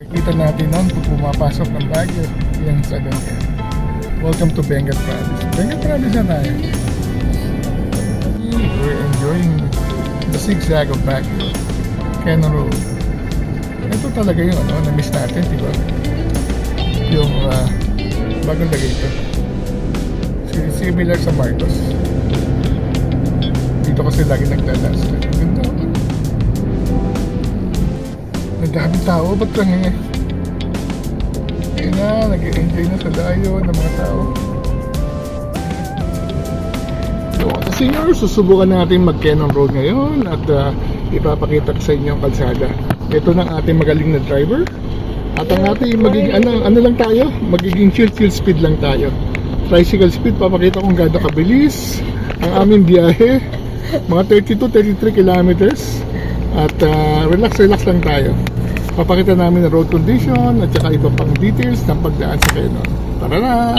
Kita natin noon pag pumapasok ng Baguio. Yan sa ganyan. Welcome to Benguet Province. Benguet Province na tayo. We're enjoying the zigzag of Baguio. Cannon Road. Ito talaga yung na-miss natin, di ba? Yung bagong lagay ito. Similar sa Marcos. Dito kasi lagi naglalas. Ganda. Nagdaming tao, ba't lang eh? Ayun na, nag-enjoy na sa dayo ng mga tao. So, sa senior, susubukan natin mag-Cannon Road ngayon at ipapakita ko sa inyo ang kalsada. Ito ng ating magaling na driver. At ang ating magiging, ano lang tayo? Magiging chill speed lang tayo. Tricycle speed, papakita kung gaano kabilis ang aming biyahe. Mga 32-33 kilometers. At relax lang tayo. Papakita namin ang road condition at saka iba pang details ng pagdaan sa Cannon. Tara na!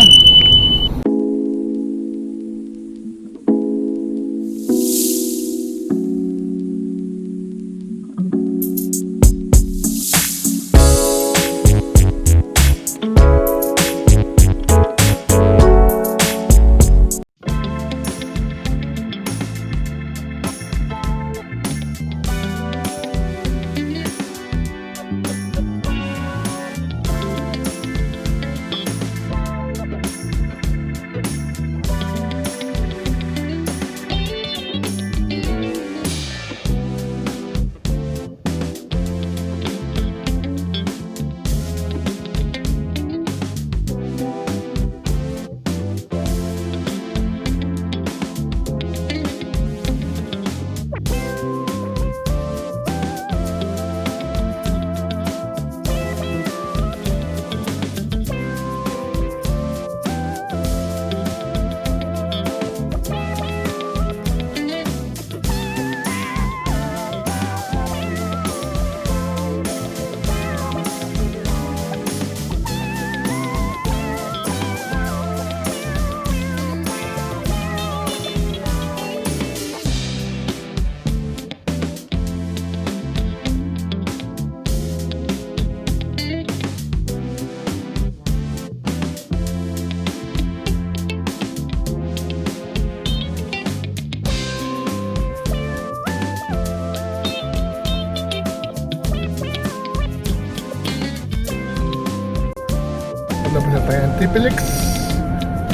Tapos na tayo ang Tipilix.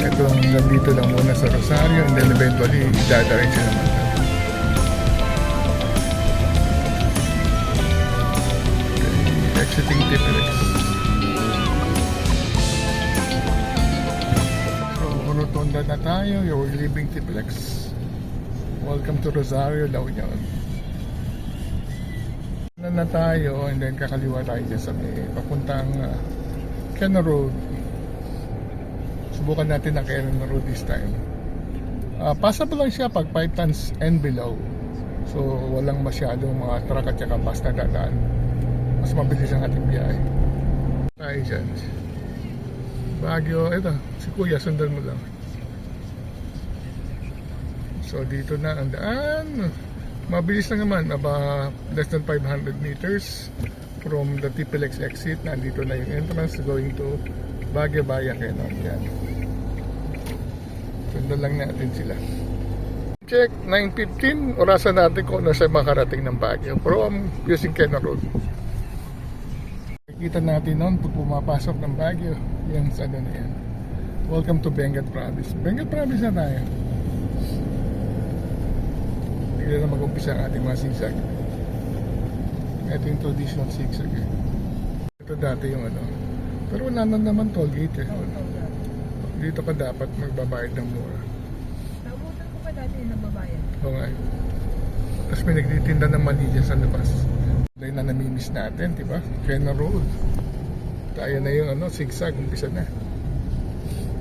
Ito nandito lang muna sa Rosario and then eventually idadiretso naman. Okay, exiting Tipilix. So, Rotonda na tayo. You're leaving Tipilix. Welcome to Rosario, La Union. Na tayo and then kakaliwa tayo dyan sa may papuntang Cannon Road. Subukan natin ang Cannon Road this time. Passable lang siya pag 5 tons and below. So walang masyadong mga truck at saka bus na dadaan. Mas mabilis ang ating biyahe. Tayo dyan Baguio. Ito, si Kuya, sundan mo lang. So dito na ang daan. Mabilis lang naman, less than 500 meters from the Tipilix exit. Nandito na yung entrance going to Baguio Via Cannon. Yan. Sundan lang natin sila. Check, 9:15. Orasan natin kung ano sa makarating ng Baguio from using Cannon Road. Kita natin noon pag pumapasok ng Baguio. Yan sa na yan. Welcome to Benguet Province. Benguet Province na tayo. Hindi na mag-umpisa ang ating mga zigzag. Ito yung traditional zigzag eh. Ito dati yung pero wala na naman toll gate eh. Dito ka dapat magbabayad ng mura. Nabutan ko pa dati yung nababayad. Oo nga. Tapos may nagtitinda ng mani dyan sa labas. Dahil na namimiss natin, diba? Cannon Road. Tayo na yung zigzag, umpisa na.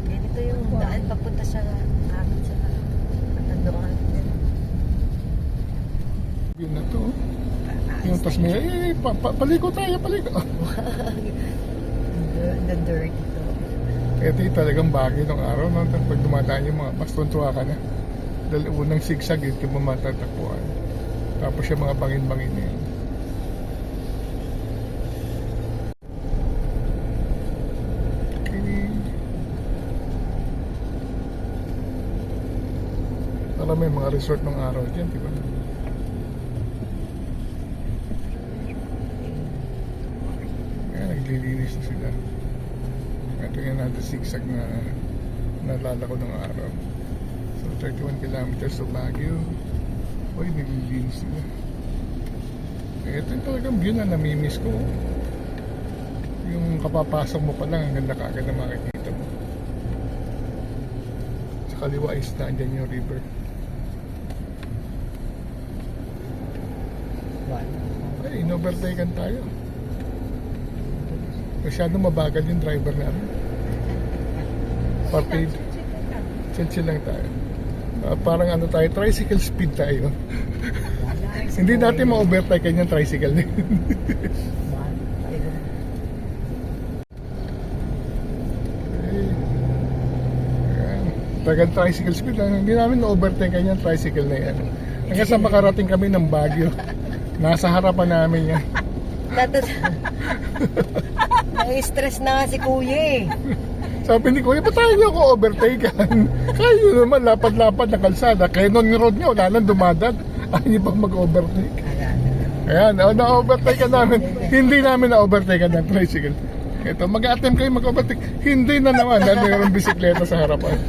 Ganito yung daan papunta sa amin sa Matandoan. Yun na to. Yung tas may, paliko tayo, paliko. The dirty to. Ito yung talagang bagay ng araw, no? Pag dumadaan yung mga pastuntua ka na. Dahil unang sigsag, ito mo matatakbuhan. Tapos yung mga bangin-bangin na yun. Para may mga resort ng araw dyan, di ba? Kaya naglilinis na sila. Ito yung natin zigzag na nalala ko ng araw. So 31 kilometers to Baguio. Uy, naglilinis sila. Ito yung talagang view na namimiss ko. Yung kapapasok mo pa lang, ang ganda kaagad na makikita mo. Sa kaliwa is nandyan yung river. Ay, in-overtaken tayo. Masyadong mabagal yung driver namin. Partid. Chill lang tayo. Parang ano tayo, tricycle speed tayo. Hindi natin ma-overtake yung tricycle na yun. Tagal tricycle speed lang. Hindi namin na-overtake yung tricycle na yan. Hanggang sa makarating kami ng Baguio. Nasa harapan namin yan. Nai-stress na nga si Kuya eh. Sabi ni Kuya, ba't tayo niyo ako overtaken? Kaya yun naman, lapad-lapad na kalsada. Kaya nung road niyo, wala nang dumadad. Ayaw niyo pang mag-overtake. Ayan, na-overtake ka namin. Hindi namin na-overtake ng tricycle. Ito, mag-attempt kayo mag-overtake. Hindi na naman, dahil mayroong bisikleta sa harapan.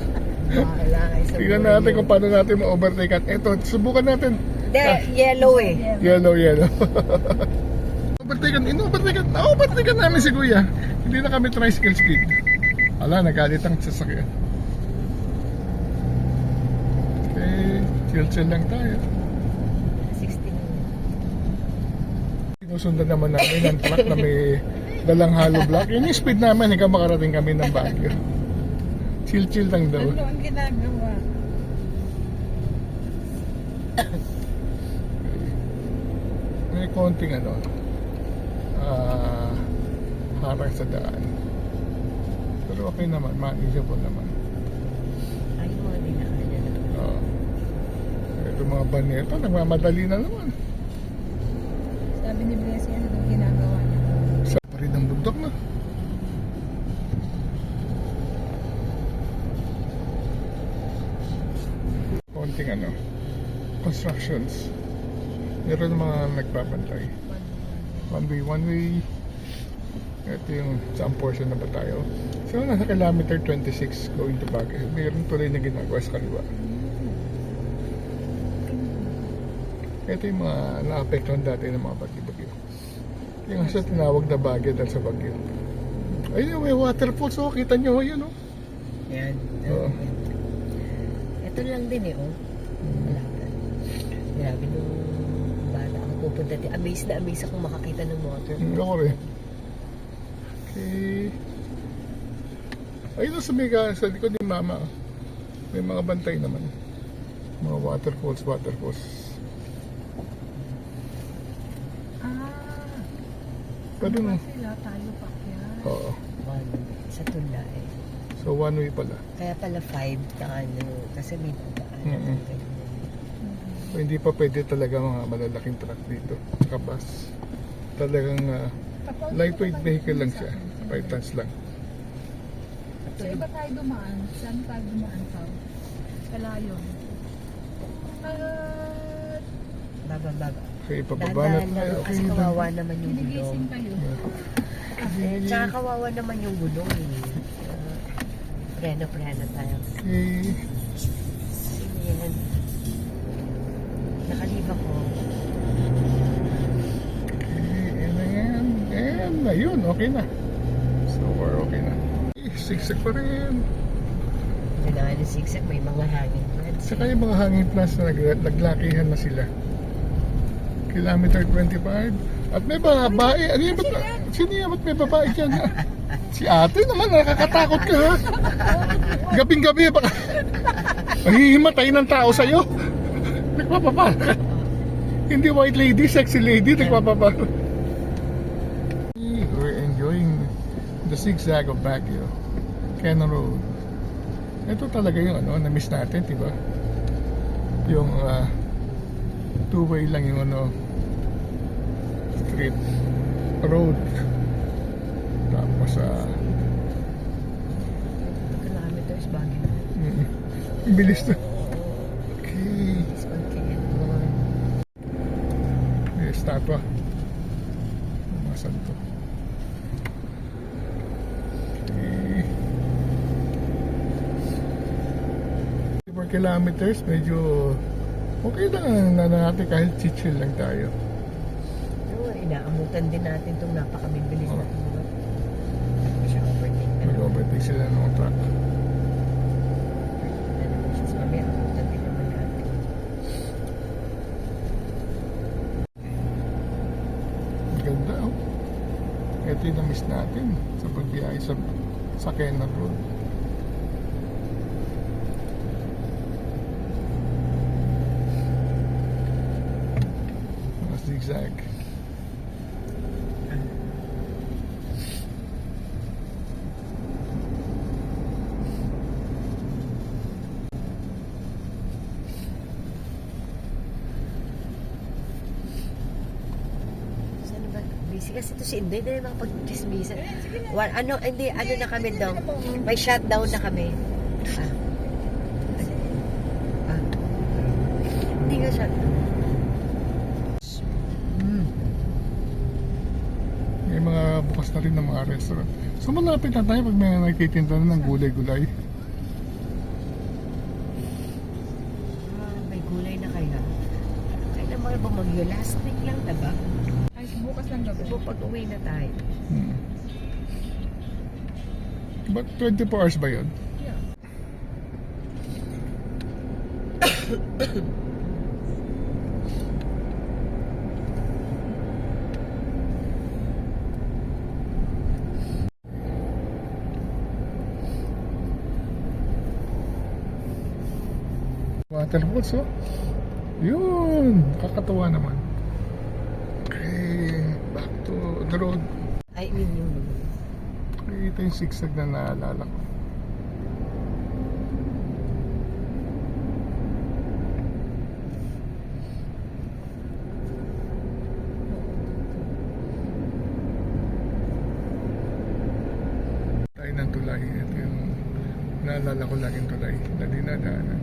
Tingnan natin kung paano natin ma-overtake. Ito, subukan natin. Yellow eh. Yellow. Na-overtaken namin si Kuya. Hindi na kami tricycle speed. Ala, nagalit ang sasakyan. Okay, chill lang tayo. 16. Sinusundan naman namin ang truck na may dalang hollow block. Yun yung speed namin hanggang makarating kami ng Baguio. Chill lang daw. Ano ang ginagawa? May konting harang sa daan. Pero okay naman, manageable naman. Ay, mga dinaanan na. Ito mga baneta, nagmamadali na naman. Sabi ni Blessy, ano itong ginagawa niya? Sa pa rin ang bundok na. Konting constructions. Meron mga nagpapantay. One way. Ito yung saan portion na ba tayo. So nasa kilometer 26 going to Baguio. Mayroon tuloy na ginagawa sa kaliwa. Ito yung mga naapektuhan dati ng mga bagyo-bagyo. Yung sa tinawag na Baguio dahil sa bagyo. Ayun, may waterfalls. So kita nyo yun. Yan. Oo. Ito lang din eh, oh. Malapit. Grabe nung bata ako pupunta dito. Amazed akong makakita ng waterfall. Ako rin. Okay. Ayun sa sa likod ni Mama. May mga bantay naman. Mga waterfalls. Pwede mo. Sila tayo pa kaya. Oo. Sa tula eh. So one way pala. Kaya pala 5 na kasi may daan. So hindi pa pwede talaga mga malalaking truck dito. Saka bus. Talagang lightweight vehicle lang siya. 5 tons lang. So iba tayo dumaan? Saan tayo dumaan pa? Kalayon. Baba. Okay, pababa na tayo. Okay, Kasi kawawa naman yung gulong. Ginigising kayo. Tsaka kawawa naman yung gulong eh. Preno tayo. Okay. Yan. Nakaliba ko. And ayun, okay na. So we're okay na. Sigsag pa rin. Kailangan ng zigzag, may mga hanging plants. Saka yung mga hanging plants na naglakihan na sila. Kilometer 25. At may babae. Ano yung ba't? Sino yan? Ba't may babae dyan? Si ate naman, nakakatakot ka ha. Gabing-gabi baka maghihimatay ng tao sa'yo. Nagpapapala. Hindi white lady, sexy lady, nagpapapala. We're enjoying the zigzag of Baguio. Cannon Road. Ito talaga yung na-miss natin, diba? Yung two-way lang yung street road. Tapos kilometers bagay. bilis na. Okay. 4 kilometers, medyo okay lang na natin kahit chill lang tayo. Oo, inaamutan din natin itong napakabibilis Oo. na mga. Siya overtake na. Mag-overtake sila ng truck. Na naman siya sabi, amutan din naman natin. Ang ganda, oh. Ito yung na-miss natin sa pagbiyahe sa Kenan Road. Mga zigzag. Saan ba? Busy kasi ito si Inday, hindi na makapag-chismisan. Hindi, ano na kami daw. May shutdown na kami. Ah. Ah. Hindi nga shutdown. May mga bukas na rin ng mga restaurant. So malapit na tayo pag may nakikitinda na ng gulay-gulay. May gulay na kaya. Kailan mga bumagyo? Last week lang, diba? Ay, bukas lang gabi. Diba pag uwi na tayo? Hmm. But 24 hours ba yun? Yeah. Waterfalls, oh. Yun, kakatuwa naman. Okay, back to the road. Ay, yun yung Ito yung zigzag na naalala ko. Tayo ng tulay. Ito yung naalala ko laging tulay na dinadaanan.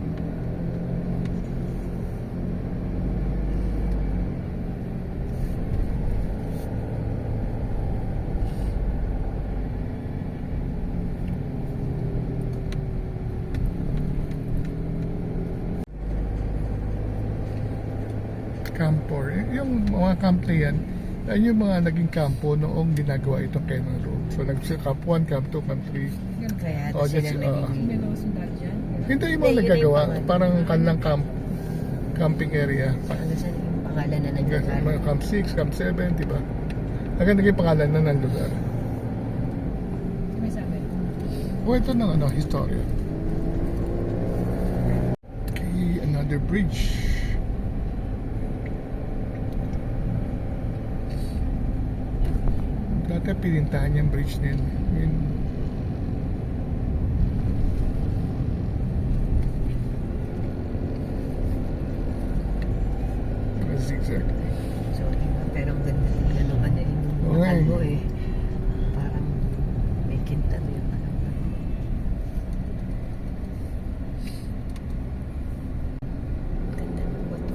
Campo. Yung mga camp na yan yung mga naging kampo noong ginagawa itong Kenan Road. So nag-camp 1, camp 2, camp 3. Ganun. kaya Oh, sila just, naging... May mga sundalo dyan. Hindi yung mga Hindi, yun nagagawa, yung pangalan. parang kanilang camping area. Ano sa yung pangalan na Mga nagkakaroon? camp 6, camp 7, di ba? Hanggang naging pangalan na ng lugar. May sabi. O ito ng historia. Okay, another bridge. Dati pinintahan yung bridge na yun. Mga zigzag. So, pero ang ganda din ano ka na yung Oo nga, kalbo eh. eh. Parang may kinta na yun. Ganda ng bato.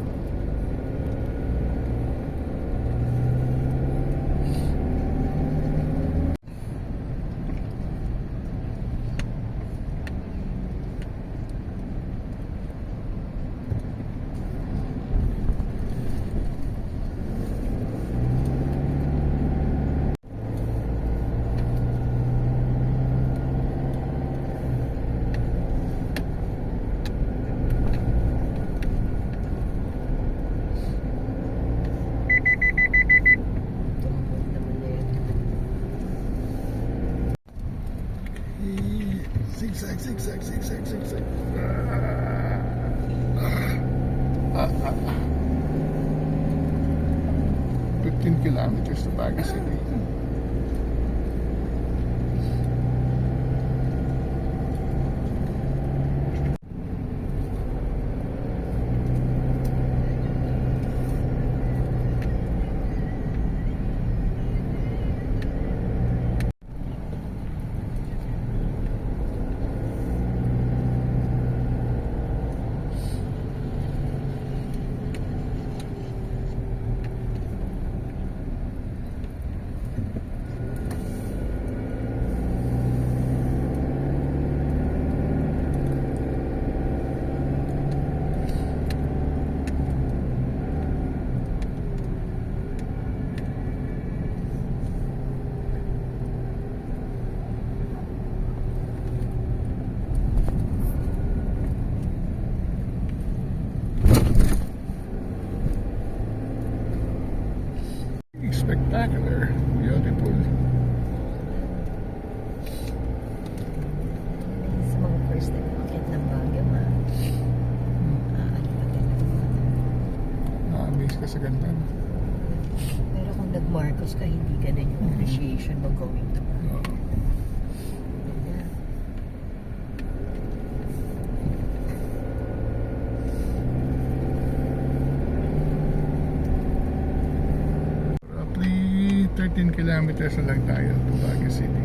Tumbok naman na yun. Zigzag, zigzag, zigzag, zigzag. 15 kilometers to Baguio City. Marcos ka, hindi ganun yung appreciation mo going to work. Oo. Yeah. Roughly 13 kilometers na lang tayo to Baguio City.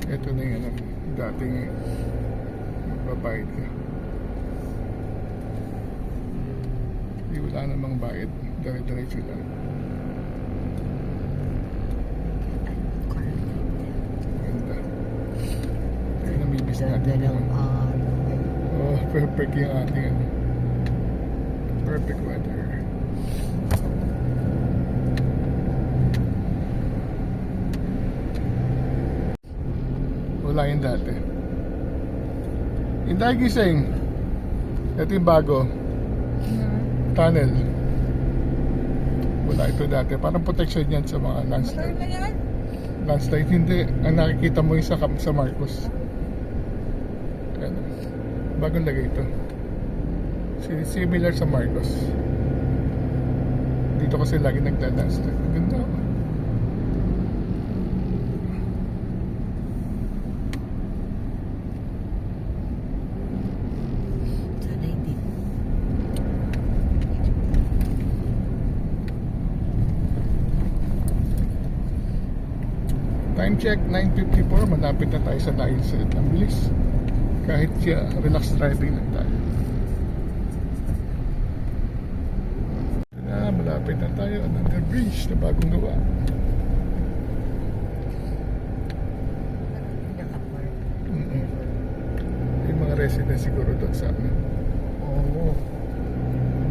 Ito na yung dating magbabayad ka. Hindi, wala namang bayad. Dire-diretso lang. Ganda. Kaya namibis natin. Ganda ng araw. Oh, perfect yung ating ano. Perfect weather. Wala yung dati. Yung dahil gising. Ito yung bago. Tunnel. Wala ito dati. Parang protection yan sa mga landslide. na yan? Landslide hindi. Ang nakikita mo yung sa Marcos. Ano. Bagong lagay ito. Similar sa Marcos. Dito kasi lagi nagla-landslide. Ang ganda. Sana hindi. Time check, 9:54. Malapit na tayo sa Lions. Ang bilis. Kahit siya, relax driving lang tayo. Malapit na tayo. Another bridge na bagong gawa. Nakapark. Yung mga residents siguro doon sa amin. Oo.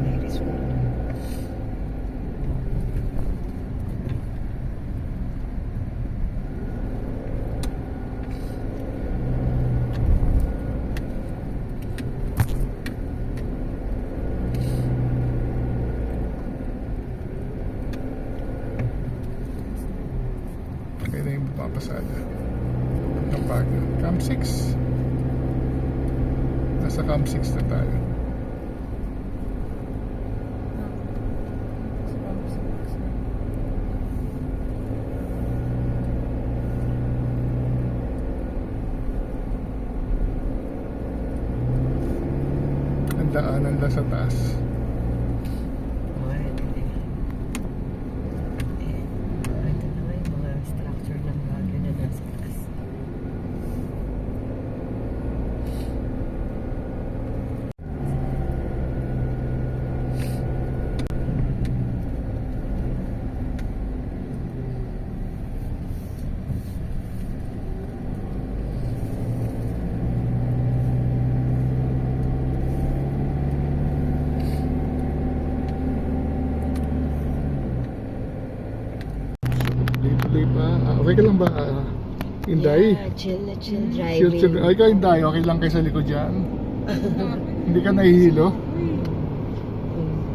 May resort. Kaya na yung papasada ng Baguio. Camp 6. Nasa Camp 6 na tayo. Ang daanan lang sa taas. Ito na yung mga structure ng Baguio na nasa taas. Tuloy pa. Okay ka lang ba, Inday? Yeah, chill na chill Chill, driving. chill. Ay, ikaw Inday, okay lang kayo sa likod dyan? Hindi ka nahihilo?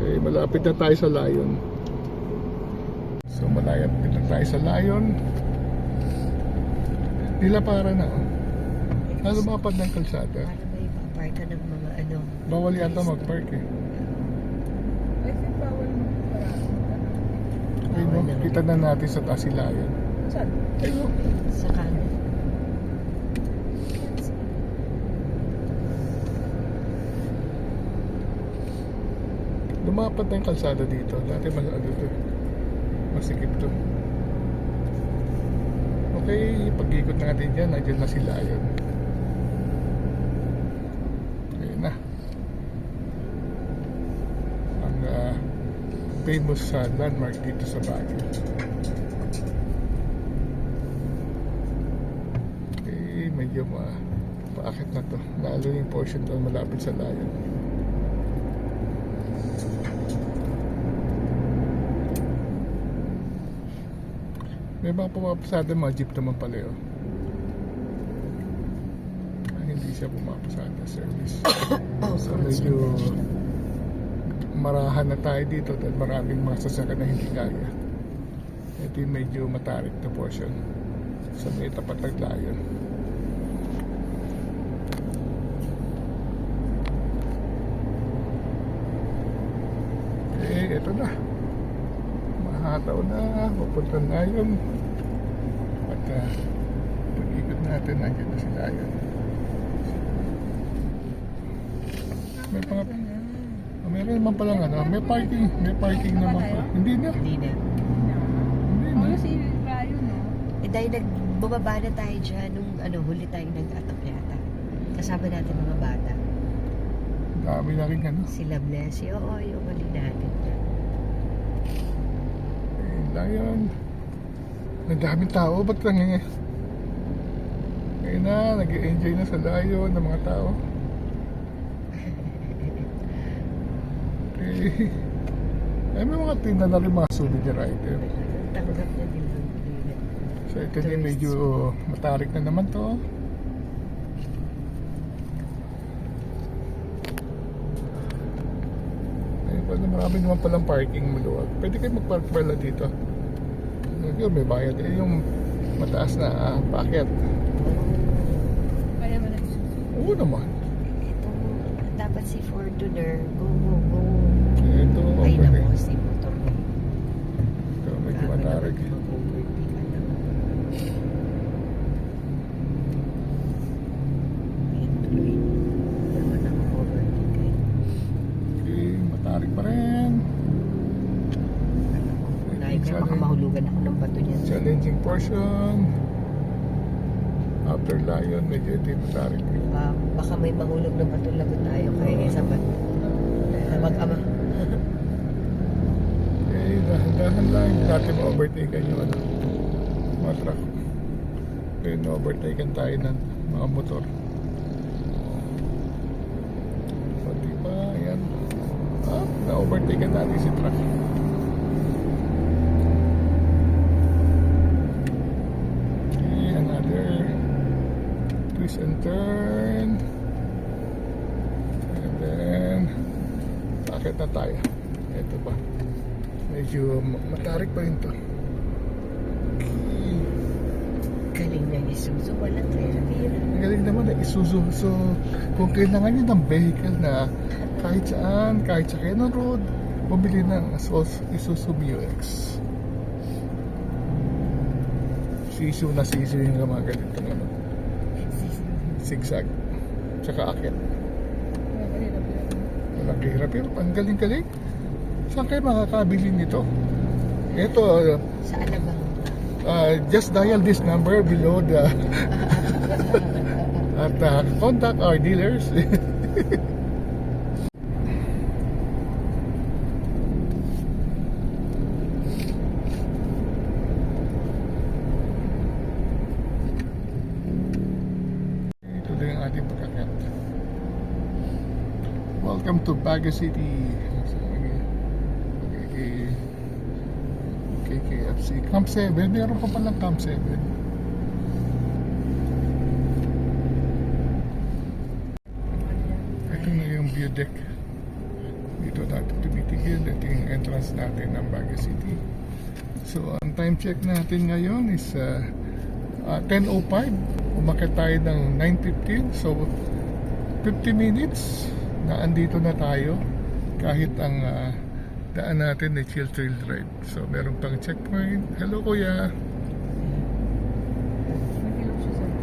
Eh, malapit na tayo sa Lion. So, malapit na tayo sa Lion. Nila para na, oh. Nalumapad ng kalsada. Para may paparka ng mga ano. Bawal yata mag-park eh. I think bawal mo parang. Okay, no? Kita na natin sa taas si Lion. Saan? Sa kanan. Lumapad na yung kalsada dito. Dati ano to. Masikip to. Okay, pag-ikot natin dyan, nandiyan na si Lion. Ayun na. Ang famous landmark dito sa Baguio. Okay, medyo paakit na to. Lalo yung portion doon malapit sa Lion. May mga pumapasada, mga jeep naman pala yun. Hindi siya pumapasada service. So medyo marahan na tayo dito dahil maraming mga sasakyan na hindi kaya. Ito yung medyo matarik na portion sa may tapat ng Layon. Ito na. Mahataw na. Pupunta na yun. At pag-ikot natin, nandiyan na si Layon. May mga... meron naman palang ano, may parking naman pa. Hindi na. Hindi na. Hindi na. Ano si Rayo, no? Dahil bumaba na tayo dyan nung huli tayong nag-atap yata. Kasama natin mga bata. Dami na rin ano. Sila Blessy, oo, yung huli natin. Layon. Nagdaming tao, ba't lang eh? Ngayon na, nag-enjoy na sa Layon ng mga tao. Okay. Ay, may mga tinda na rin mga souvenir item. Tanggap na nila. So ito din medyo matarik na naman to. Ayun pala, marami naman palang parking maluwag. Pwede kayo mag-park pala dito. Yun, may bayad. Yung mataas na paakyat. Kaya man nagsusunod. Oo naman. Ito, dapat si Fortuner. Go, go, go. Ito, Ay, okay. nako, si motor. Ito, medyo matarik. Okay, matarik pa rin. Kaya baka mahulugan ako ng bato niyan. Challenging portion. After Layon, medyo ito yung matarik. Baka may mahulog ng bato, lagot tayo kaya sa bato. Mag-ama. Okay, dahan-dahan lang. Hindi natin ma-overtaken yung ano, mga truck. Okay, na-overtaken tayo ng mga motor. So, diba, ayan. Na-overtaken natin si truck. Okay, another twist and turn. And then, bakit na tayo? Ito pa. Medyo matarik pa rin to. Okay. Galing na Isuzu. Walang kaya-kaya. Ang galing naman na Isuzu. So, kung kailangan nyo ng vehicle na kahit saan, kahit sa Cannon Road, bumili ng Isuzu MU-X. Sisu na sisu yung mga ganitong ano. Zigzag. Tsaka akit. Walang kahirap. Pero ang galing-galing. Saan kayo makakabili nito? Ito, Sa Alabang. just dial this number below the at contact our dealers. Ito din ang ating pagkakat. Welcome to Baguio City. KKFC. Camp 7. Meron pa palang Camp 7. Ito na yung view deck. Dito natin tumitigil. Ito yung entrance natin ng Baguio City. So, ang time check natin ngayon is 10:05. Umakit tayo ng 9:15. So, 50 minutes na andito na tayo. Kahit ang daan natin ay chill trail ride. So, meron pang checkpoint. Hello, kuya.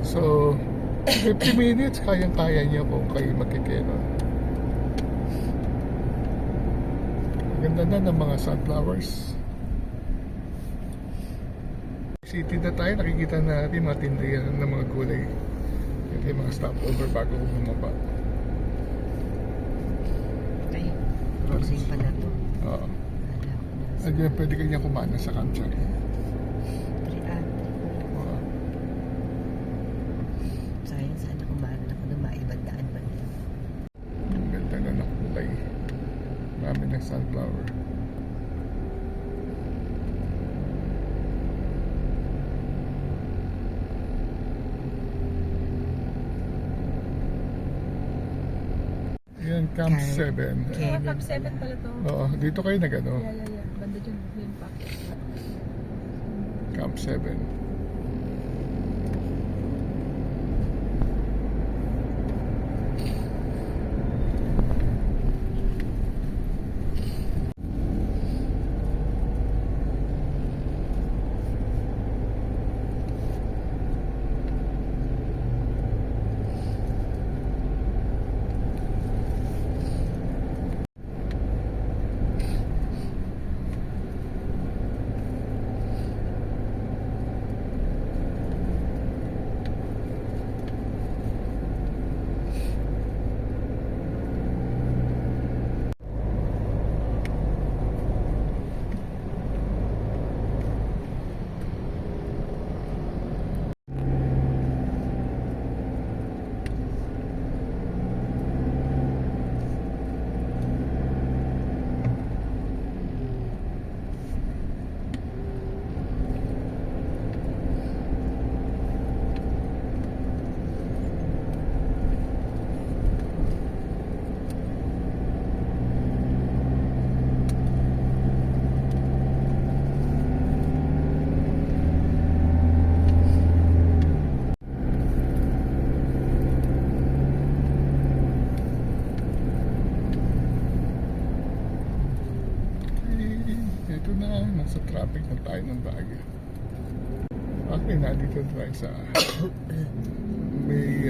So, 50 minutes, kayang-kaya niyo kung kayo magkikero. Ganda na ng mga sunflowers. City na tayo, nakikita na natin mga tindahan ng mga gulay. Ito yung mga stopover bago bumaba. Ay, closing pala to. Oo. Wala ako na. At pwede kanya kumana sa Kamchak. Sayang, sana kumanan ako ng maibang daan man. Ang ganda na ng kulay. Marami ng sunflower. Camp Camp. 7. Kaya- Camp 7 pala to. Oo, dito kayo nag-ano, Yeah. Banda dyan. Yun pa. Camp 7. Ito na, nasa traffic na tayo ng Baguio. Okay, nandito tayo sa may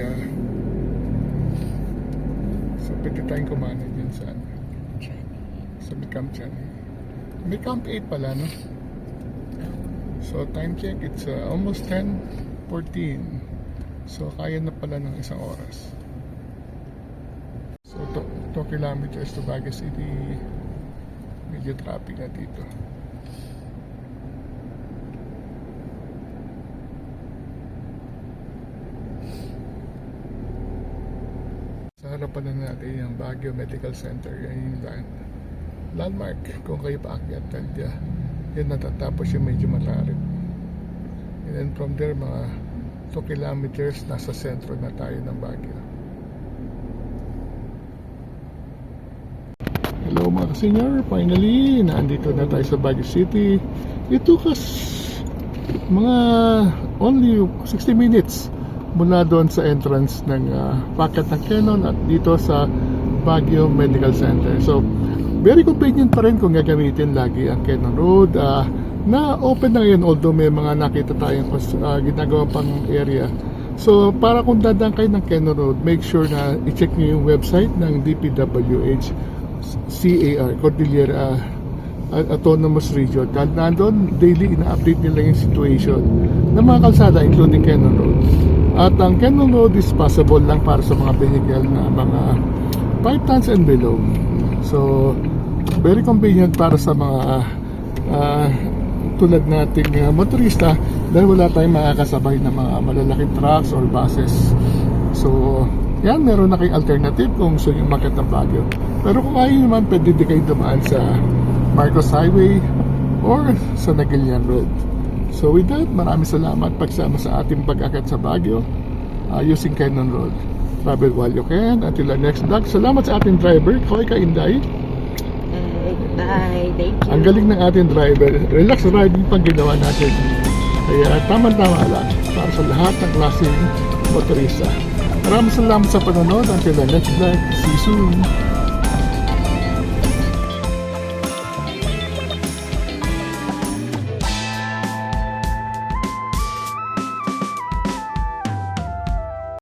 sa pwede tayong kumana dyan sa may Camp Chani. May Camp 8 pala, no? So time check, it's almost 10:14. So kaya na pala ng isang oras. So 2 kilometers to Baguio City. Medyo traffic na dito. Sa harapan na natin yung Baguio Medical Center. Yan yung landmark kung kayo paakyat. And yan natatapos yung medyo matarik. And then from there mga 2 kilometers nasa sentro na tayo ng Baguio. Hello mga ka-senior, finally naandito na tayo sa Baguio City. It took us mga only 60 minutes mula doon sa entrance ng packet ng Canon at dito sa Baguio Medical Center. So very convenient pa rin kung gagamitin lagi ang Canon Road na open na ngayon, although may mga nakita tayong ginagawa pang area. So para kung dadaan kayo ng Canon Road, make sure na i-check nyo yung website ng DPWH CAR, Cordillera Autonomous Region. Dahil nandun, daily ina-update nila yung situation ng mga kalsada, including Canon Road. At ang Canon Road is passable lang para sa mga vehicle na mga 5 tons and below. So, very convenient para sa mga tulad nating motorista dahil wala tayong makakasabay ng mga malalaking trucks or buses. So, yan, meron na kayong alternative kung gusto nyo umakyat ng Baguio. Pero kung ayaw naman, pwede din kayo dumaan sa Marcos Highway or sa Nagilian Road. So with that, maraming salamat pagsama sa ating pag-akyat sa Baguio using Canon Road. Travel while you can. Until our next vlog. Salamat sa ating driver, Koy Kainday. Bye. Thank you. Ang galing ng ating driver. Relax riding pang ginawa natin. Kaya tama-tama lang para sa lahat ng klaseng motorista. Maraming salamat sa panonood. Until the next vlog. See you soon.